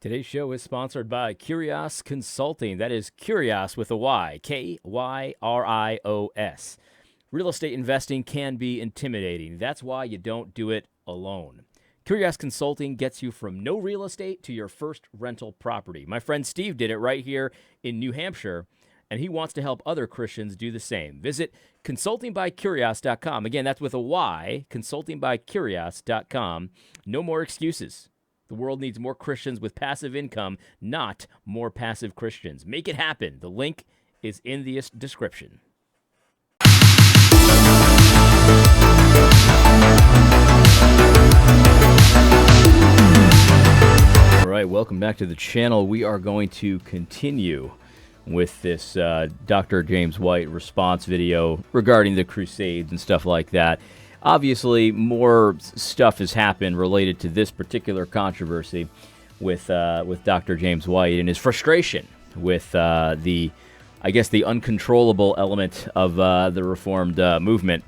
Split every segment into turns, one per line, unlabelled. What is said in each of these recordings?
Today's show is sponsored by Kyrios Consulting. That is Kyrios with a Y, Kyrios. Real estate investing can be intimidating. That's why you don't do it alone. Kyrios Consulting gets you from no real estate to your first rental property. My friend Steve did it right here in New Hampshire, and he wants to help other Christians do the same. Visit consultingbykyrios.com. Again, that's with a Y, consultingbykyrios.com. No more excuses. The world needs more Christians with passive income, not more passive Christians. Make it happen. The link is in the description. All right, welcome back to the channel. We are going to continue with this Dr. James White response video regarding the Crusades and stuff like that. Obviously, more stuff has happened related to this particular controversy with Dr. James White and his frustration with the uncontrollable element of the Reformed movement.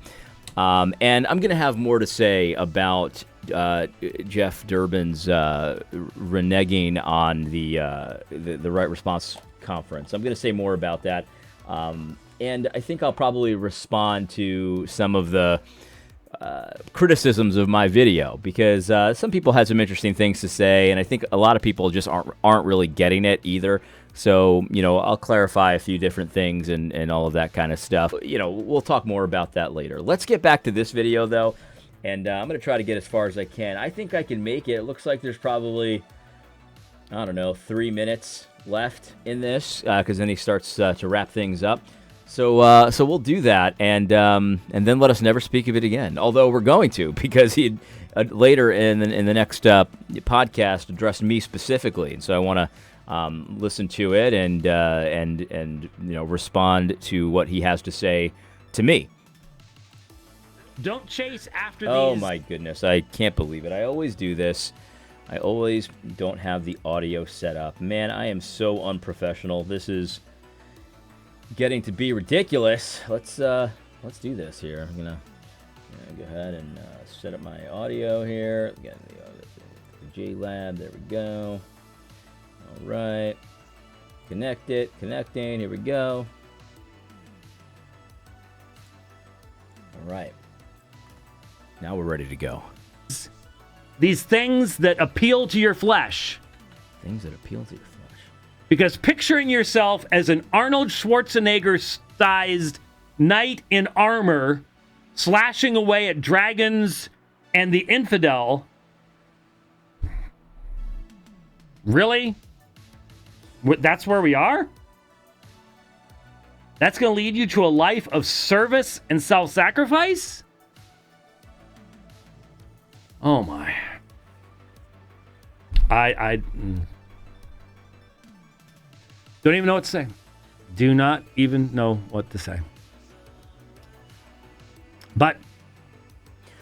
And I'm going to have more to say about Jeff Durbin's reneging on the Right Response Conference. I'm going to say more about that. And I think I'll probably respond to some of the criticisms of my video, because some people had some interesting things to say, and I think a lot of people just aren't really getting it either. So, I'll clarify a few different things and all of that kind of stuff. We'll talk more about that later. Let's get back to this video, though, and I'm going to try to get as far as I can. I think I can make it. It looks like there's probably, 3 minutes left in this, because then he starts to wrap things up. So we'll do that, and then let us never speak of it again. Although we're going to, because he later in the next podcast addressed me specifically, and so I want to listen to it and respond to what he has to say to me.
Don't chase after these.
Oh my goodness, I can't believe it. I always do this. I always don't have the audio set up. Man, I am so unprofessional. This is getting to be ridiculous. Let's do this here. I'm gonna go ahead and set up my audio here. Get the JLab. There we go. All right. Connecting. Here we go. All right. Now we're ready to go.
These things that appeal to your flesh.
Things that appeal to your flesh.
Because picturing yourself as an Arnold Schwarzenegger-sized knight in armor, slashing away at dragons and the infidel. Really? That's where we are? That's going to lead you to a life of service and self-sacrifice? Oh my. I don't even know what to say. Do not even know what to say. But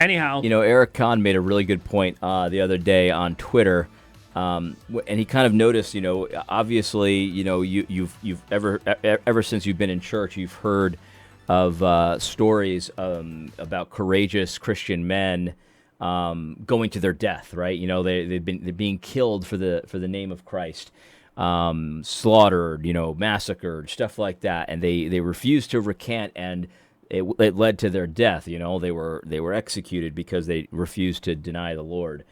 anyhow,
Eric Kahn made a really good point the other day on Twitter, and he kind of noticed, obviously, you've ever since you've been in church, you've heard of stories about courageous Christian men going to their death, right? They're being killed for the name of Christ. Slaughtered, massacred, stuff like that, and they refused to recant, and it led to their death. They were executed because they refused to deny the Lord,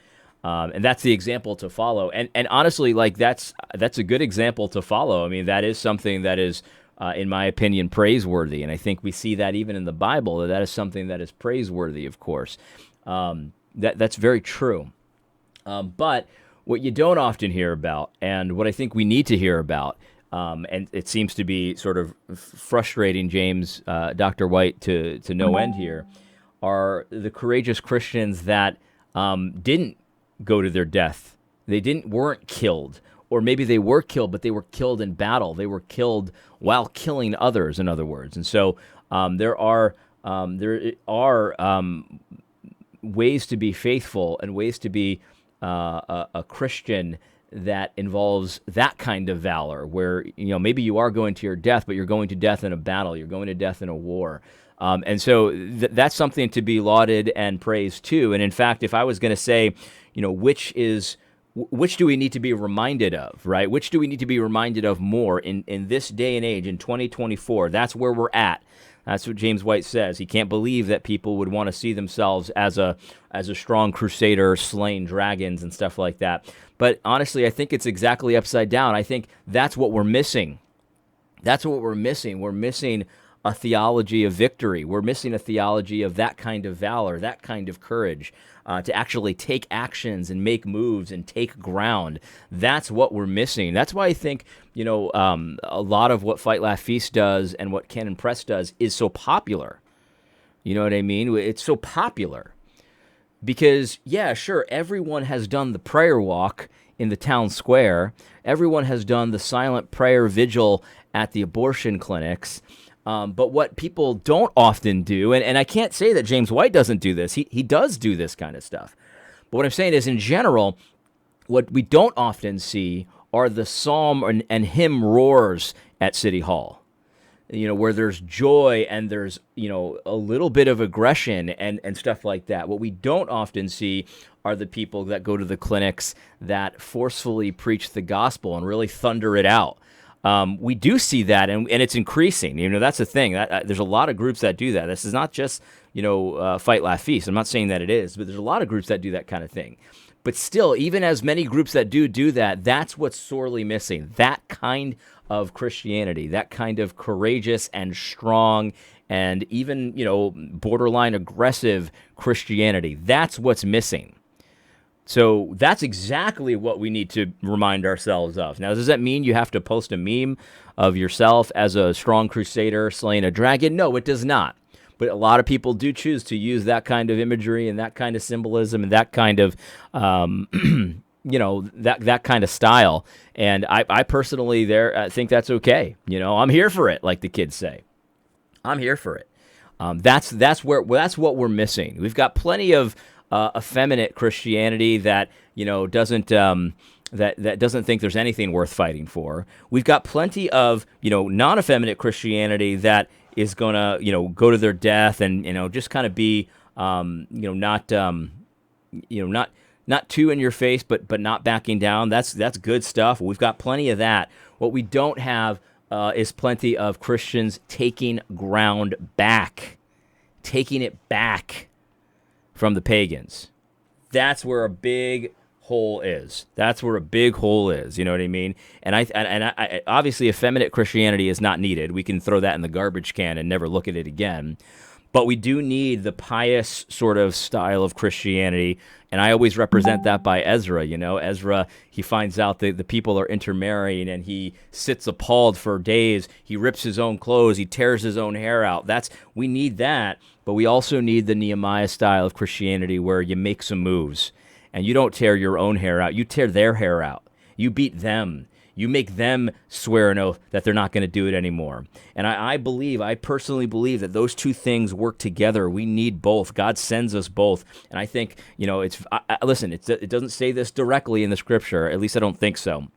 and that's the example to follow. And honestly, that's a good example to follow. I mean, that is something that is, in my opinion, praiseworthy, and I think we see that even in the Bible, that is something that is praiseworthy. Of course, that's very true, but what you don't often hear about, and what I think we need to hear about, and it seems to be sort of frustrating James, Dr. White to no end here, are the courageous Christians that didn't go to their death. They weren't killed, or maybe they were killed, but they were killed in battle. They were killed while killing others, in other words. And so there are ways to be faithful and ways to be a Christian that involves that kind of valor, where maybe you are going to your death, but you're going to death in a battle, you're going to death in a war, and so that's something to be lauded and praised too. And in fact, if I was going to say, which is which do we need to be reminded of, right? Which do we need to be reminded of more in this day and age, in 2024? That's where we're at. That's what James White says. He can't believe that people would want to see themselves as a strong crusader slaying dragons and stuff like that. But honestly, I think it's exactly upside down. I think that's what we're missing. That's what we're missing. We're missing a theology of victory. We're missing a theology of that kind of valor, that kind of courage, to actually take actions and make moves and take ground. That's what we're missing. That's why I think, a lot of what Fight, Laugh, Feast does and what Canon Press does is so popular. You know what I mean? It's so popular because, yeah, sure, everyone has done the prayer walk in the town square. Everyone has done the silent prayer vigil at the abortion clinics. But what people don't often do, and I can't say that James White doesn't do this. He does do this kind of stuff. But what I'm saying is, in general, what we don't often see are the psalm and hymn roars at City Hall. Where there's joy and there's, a little bit of aggression and stuff like that. What we don't often see are the people that go to the clinics that forcefully preach the gospel and really thunder it out. We do see that, and it's increasing. That's the thing. There's a lot of groups that do that. This is not just, Fight, Laugh, Feast. I'm not saying that it is, but there's a lot of groups that do that kind of thing. But still, even as many groups that do that, that's what's sorely missing. That kind of Christianity, that kind of courageous and strong and even, borderline aggressive Christianity. That's what's missing. So that's exactly what we need to remind ourselves of. Now, does that mean you have to post a meme of yourself as a strong crusader slaying a dragon? No, it does not. But a lot of people do choose to use that kind of imagery and that kind of symbolism and that kind of, that kind of style. And I personally think that's okay. I'm here for it, like the kids say. I'm here for it. That's what we're missing. We've got plenty of effeminate Christianity that doesn't that doesn't think there's anything worth fighting for. We've got plenty of non-effeminate Christianity that is gonna go to their death and just kind of be not too in your face but not backing down. That's good stuff. We've got plenty of that. What we don't have is plenty of Christians taking ground back, taking it back from the pagans. That's where a big hole is. That's where a big hole is. You know what I mean? And I obviously, effeminate Christianity is not needed. We can throw that in the garbage can and never look at it again. But we do need the pious sort of style of Christianity, and I always represent that by Ezra. Ezra, he finds out that the people are intermarrying, and he sits appalled for days. He rips his own clothes. He tears his own hair out. We need that, but we also need the Nehemiah style of Christianity where you make some moves, and you don't tear your own hair out. You tear their hair out. You beat them. You make them swear an oath that they're not going to do it anymore. And I personally believe that those two things work together. We need both. God sends us both. And I think, listen, it doesn't say this directly in the scripture. At least I don't think so.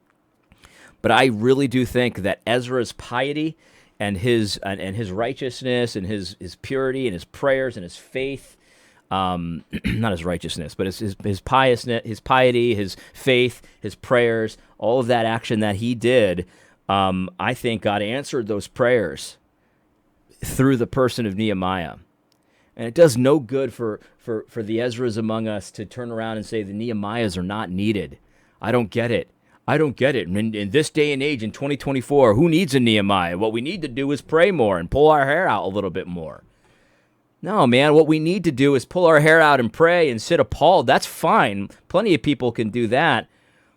But I really do think that Ezra's piety and his righteousness and his purity and his prayers and his faith, not his righteousness, but his piousness, his piety, his faith, his prayers, all of that action that he did, I think God answered those prayers through the person of Nehemiah. And it does no good for the Ezras among us to turn around and say the Nehemiahs are not needed. I don't get it. In this day and age, in 2024, who needs a Nehemiah? What we need to do is pray more and pull our hair out a little bit more. No, man, what we need to do is pull our hair out and pray and sit appalled. That's fine. Plenty of people can do that.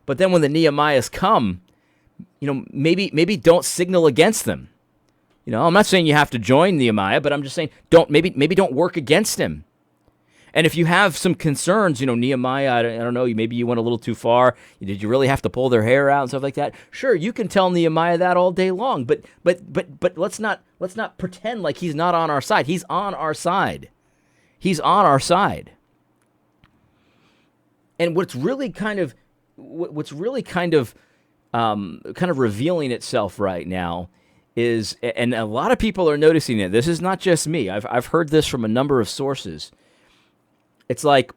But then when the Nehemiahs come, maybe don't signal against them. I'm not saying you have to join Nehemiah, but I'm just saying maybe don't work against him. And if you have some concerns, Nehemiah, I don't know, maybe you went a little too far. Did you really have to pull their hair out and stuff like that? Sure, you can tell Nehemiah that all day long, but let's not pretend like he's not on our side. He's on our side. He's on our side. And what's really kind of revealing itself right now is, and a lot of people are noticing it. This is not just me. I've heard this from a number of sources. It's like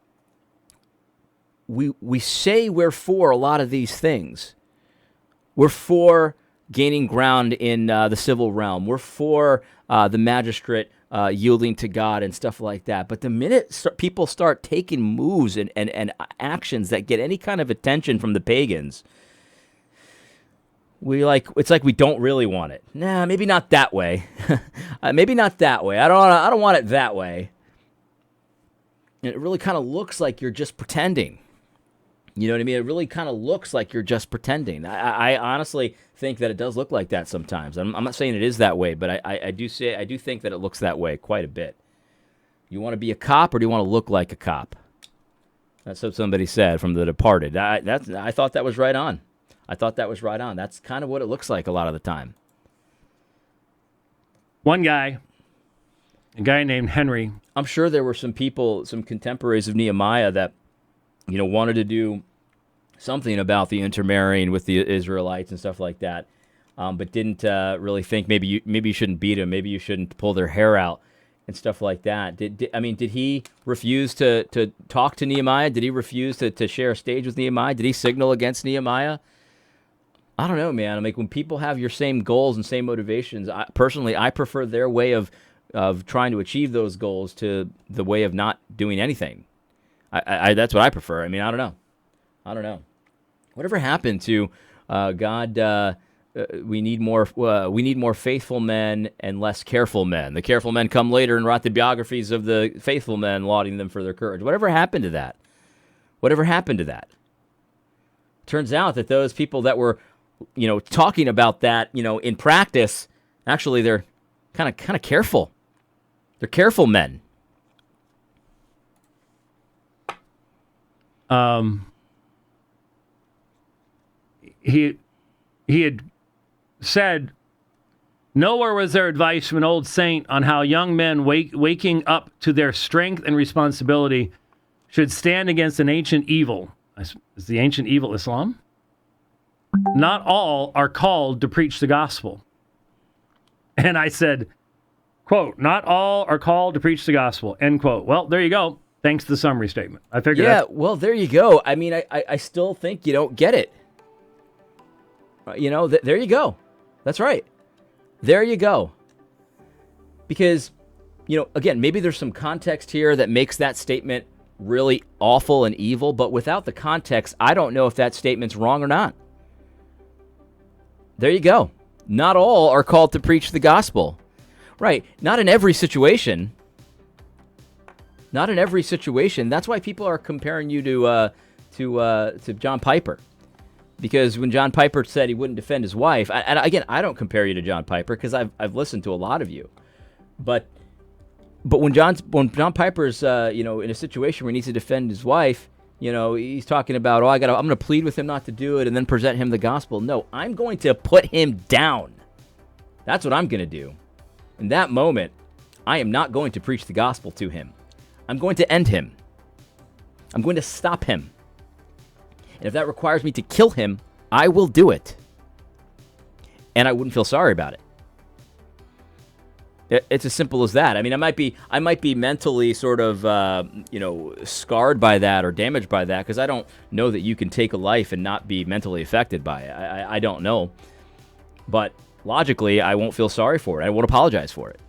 we say we're for a lot of these things. We're for gaining ground in the civil realm. We're for the magistrate yielding to God and stuff like that. But the minute people start taking moves and actions that get any kind of attention from the pagans, it's like we don't really want it. Nah, maybe not that way. Maybe not that way. I don't want it that way. And it really kind of looks like you're just pretending. You know what I mean? It really kind of looks like you're just pretending. I honestly think that it does look like that sometimes. I'm not saying it is that way, but I do think that it looks that way quite a bit. You want to be a cop, or do you want to look like a cop? That's what somebody said from The Departed. I thought that was right on. That's kind of what it looks like a lot of the time.
One guy, a guy named Henry.
I'm sure there were some people, some contemporaries of Nehemiah that, wanted to do something about the intermarrying with the Israelites and stuff like that, but didn't really think maybe you shouldn't beat them, maybe you shouldn't pull their hair out and stuff like that. Did he refuse to talk to Nehemiah? Did he refuse to share a stage with Nehemiah? Did he signal against Nehemiah? I don't know, man. When people have your same goals and same motivations, I prefer their way of trying to achieve those goals to the way of not doing anything. That's what I prefer. I don't know. Whatever happened to God? We need more faithful men and less careful men. The careful men come later and write the biographies of the faithful men, lauding them for their courage. Whatever happened to that? Turns out that those people that were, talking about that, in practice, actually they're kind of careful. They're careful men.
He had said, nowhere was there advice from an old saint on how young men waking up to their strength and responsibility should stand against an ancient evil. Is the ancient evil Islam? Not all are called to preach the gospel. And I said, quote, not all are called to preach the gospel, end quote. Well, there you go. Thanks to the summary statement. I figured.
Yeah, well, there you go. I still think you don't get it. There you go. That's right. There you go. Because, again, maybe there's some context here that makes that statement really awful and evil, but without the context, I don't know if that statement's wrong or not. There you go. Not all are called to preach the gospel. Right. Not in every situation. That's why people are comparing you to John Piper. Because when John Piper said he wouldn't defend his wife, and again, I don't compare you to John Piper because I've listened to a lot of you, but when John Piper's in a situation where he needs to defend his wife, he's talking about, I'm going to plead with him not to do it and then present him the gospel. No, I'm going to put him down. That's what I'm going to do. In that moment, I am not going to preach the gospel to him. I'm going to end him. I'm going to stop him. And if that requires me to kill him, I will do it. And I wouldn't feel sorry about it. It's as simple as that. I might be mentally sort of, scarred by that or damaged by that because I don't know that you can take a life and not be mentally affected by it. I don't know. But logically, I won't feel sorry for it. I won't apologize for it.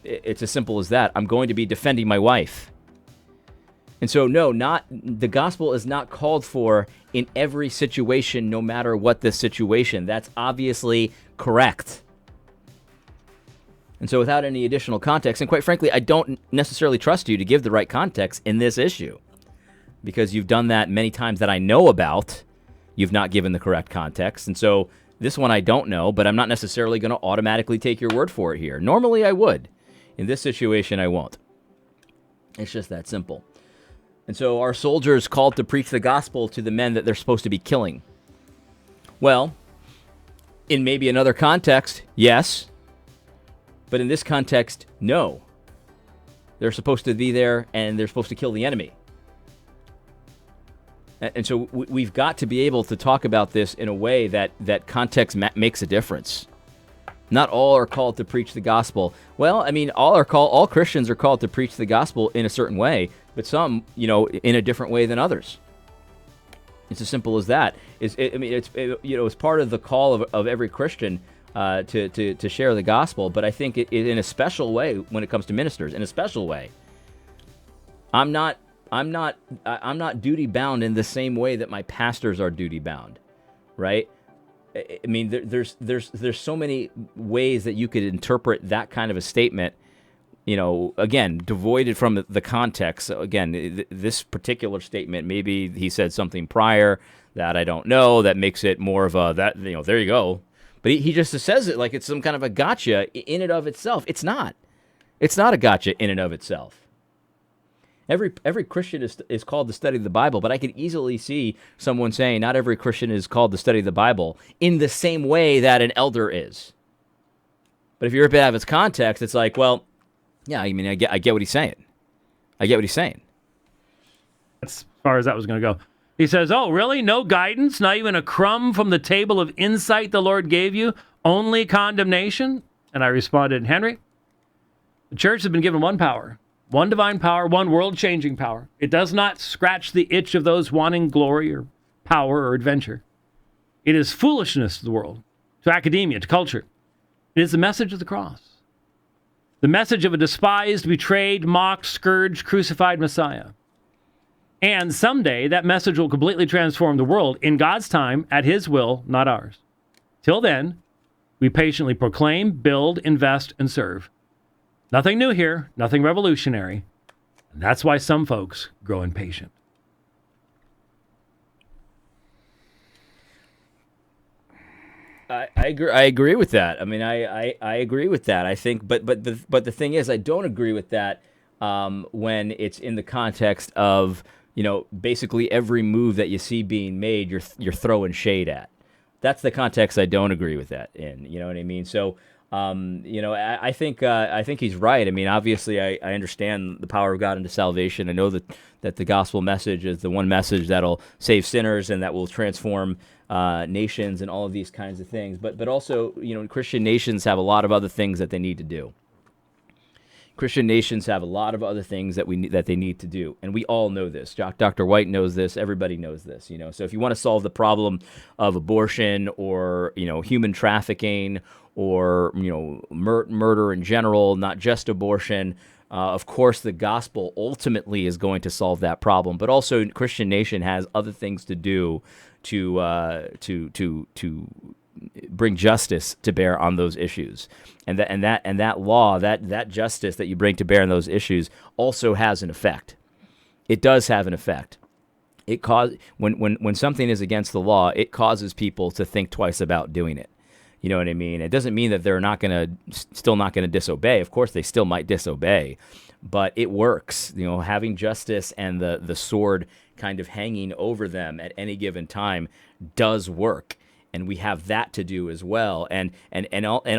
It's as simple as that. I'm going to be defending my wife. And so, no, the gospel is not called for in every situation, no matter what the situation. That's obviously correct. And so without any additional context, and quite frankly, I don't necessarily trust you to give the right context in this issue because you've done that many times that I know about. You've not given the correct context. And so this one I don't know, but I'm not necessarily going to automatically take your word for it here. Normally I would. In this situation, I won't. It's just that simple. And so our soldiers called to preach the gospel to the men that they're supposed to be killing. Well, in maybe another context, yes. But in this context, no. They're supposed to be there and they're supposed to kill the enemy. And so we've got to be able to talk about this in a way that context makes a difference. Not all are called to preach the gospel. Well, all Christians are called to preach the gospel in a certain way, but some, in a different way than others. It's as simple as that. It's part of the call of every Christian to share the gospel. But I think in a special way when it comes to ministers, in a special way. I'm not duty bound in the same way that my pastors are duty bound, right? I mean, there's so many ways that you could interpret that kind of a statement. Again, devoided from the context. So again, this particular statement, maybe he said something prior that I don't know that makes it more of a there you go. But he just says it like it's some kind of a gotcha in and of itself. It's not. It's not a gotcha in and of itself. Every Christian is called to study the Bible, but I could easily see someone saying not every Christian is called to study the Bible in the same way that an elder is. But if you rip it out of its context, it's like, well, yeah, I mean, I get what he's saying. I get what he's saying.
That's as far as that was going to go. He says, oh, really? No guidance? Not even a crumb from the table of insight the Lord gave you? Only condemnation? And I responded, Henry, the church has been given one power. One divine power, one world-changing power. It does not scratch the itch of those wanting glory or power or adventure. It is foolishness to the world, to academia, to culture. It is the message of the cross. The message of a despised, betrayed, mocked, scourged, crucified Messiah. And someday that message will completely transform the world in God's time, at his will, not ours. Till then, we patiently proclaim, build, invest, and serve. Nothing new here, nothing revolutionary. And that's why some folks grow impatient.
I agree with that. I mean, I agree with that. I think, but the thing is, I don't agree with that when it's in the context of basically every move that you see being made, you're throwing shade at. That's the context I don't agree with that in. You know what I mean? So. I think he's right. I mean, obviously, I understand the power of God into salvation. I know that the gospel message is the one message that'll save sinners and that will transform nations and all of these kinds of things. But also, Christian nations have a lot of other things that they need to do. Christian nations have a lot of other things that they need to do, and we all know this. Dr. White knows this. Everybody knows this. So if you want to solve the problem of abortion or human trafficking or murder in general, not just abortion, of course the gospel ultimately is going to solve that problem. But also, Christian nation has other things to do to bring justice to bear on those issues, and that law, that justice that you bring to bear on those issues also has an effect. It does have an effect. When something is against the law, it causes people to think twice about doing it. You know what I mean? It doesn't mean that they're still not gonna disobey. Of course, they still might disobey, but it works. Having justice and the sword kind of hanging over them at any given time does work. And we have that to do as well, and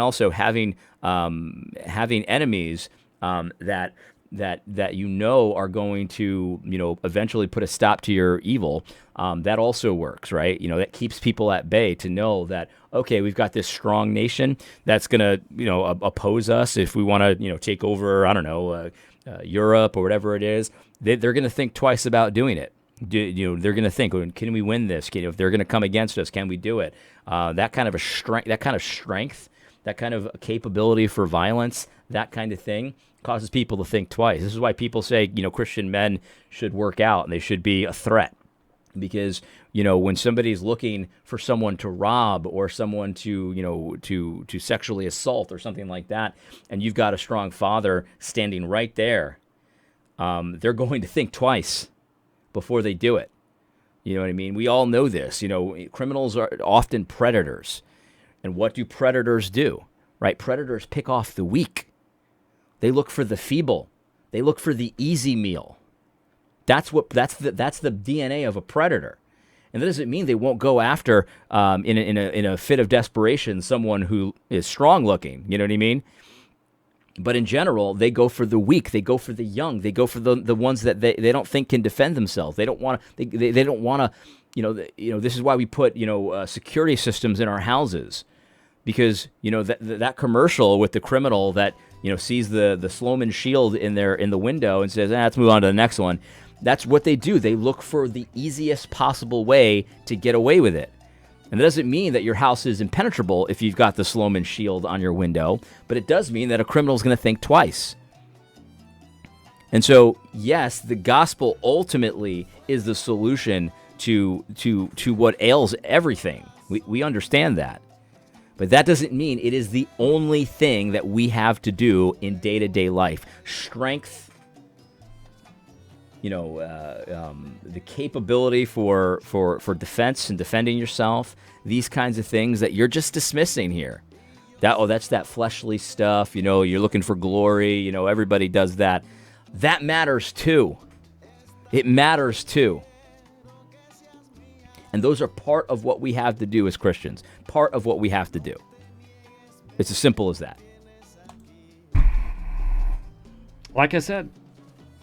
also having enemies that are going to eventually put a stop to your evil. That also works, right? That keeps people at bay to know that, okay, we've got this strong nation that's gonna oppose us if we want to take over, I don't know, Europe or whatever it is. They're gonna think twice about doing it. They're going to think, can we win this? If they're going to come against us, can we do it? That kind of strength, that kind of capability for violence, that kind of thing causes people to think twice. This is why people say, Christian men should work out and they should be a threat. Because, when somebody's looking for someone to rob or someone to sexually assault or something like that, and you've got a strong father standing right there, they're going to think twice before they do it. You know what I mean? We all know this. Criminals are often predators. And what do predators do? Right? Predators pick off the weak. They look for the feeble. They look for the easy meal. That's the DNA of a predator. And that doesn't mean they won't go after in a fit of desperation someone who is strong looking. You know what I mean? But in general, they go for the weak. They go for the young. They go for the ones that they don't think can defend themselves. They don't want to. They don't want to. This is why we put security systems in our houses, because that commercial with the criminal that sees the Sloman shield in the window and says, let's move on to the next one. That's what they do. They look for the easiest possible way to get away with it. And that doesn't mean that your house is impenetrable if you've got the Sloman shield on your window, but it does mean that a criminal is going to think twice. And so, yes, the gospel ultimately is the solution to what ails everything. We understand that. But that doesn't mean it is the only thing that we have to do in day-to-day life. Strength, the capability for defense and defending yourself, these kinds of things that you're just dismissing here. That's that fleshly stuff, you're looking for glory, everybody does that. That matters too. It matters too. And those are part of what we have to do as Christians. Part of what we have to do. It's as simple as that.
Like I said,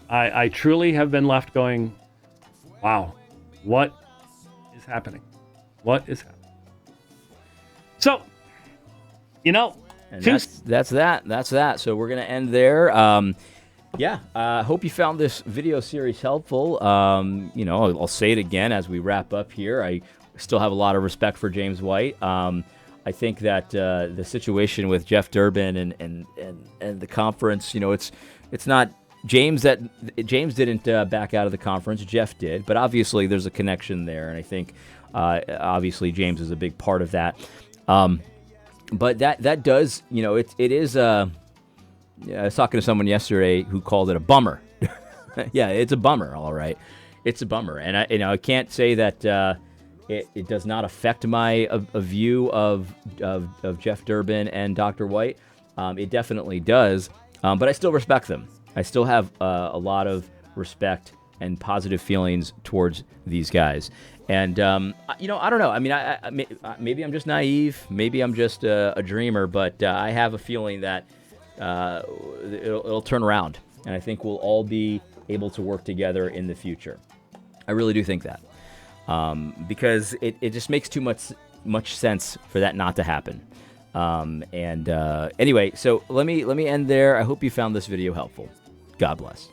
I truly have been left going, wow, what is happening? What is happening? So,
and that's that. So we're going to end there. Hope you found this video series helpful. I'll say it again as we wrap up here. I still have a lot of respect for James White. I think that the situation with Jeff Durbin and the conference, it's not James didn't back out of the conference. Jeff did, but obviously there's a connection there, and I think obviously James is a big part of that. But that does, it is. I was talking to someone yesterday who called it a bummer. Yeah, it's a bummer, all right. It's a bummer, and I can't say that it does not affect my view of Jeff Durbin and Dr. White. It definitely does, but I still respect them. I still have a lot of respect and positive feelings towards these guys. And I don't know. I mean, maybe I'm just naive. Maybe I'm just a dreamer. But I have a feeling that it'll turn around, and I think we'll all be able to work together in the future. I really do think that, because it just makes too much sense for that not to happen. Anyway, so let me end there. I hope you found this video helpful. God bless.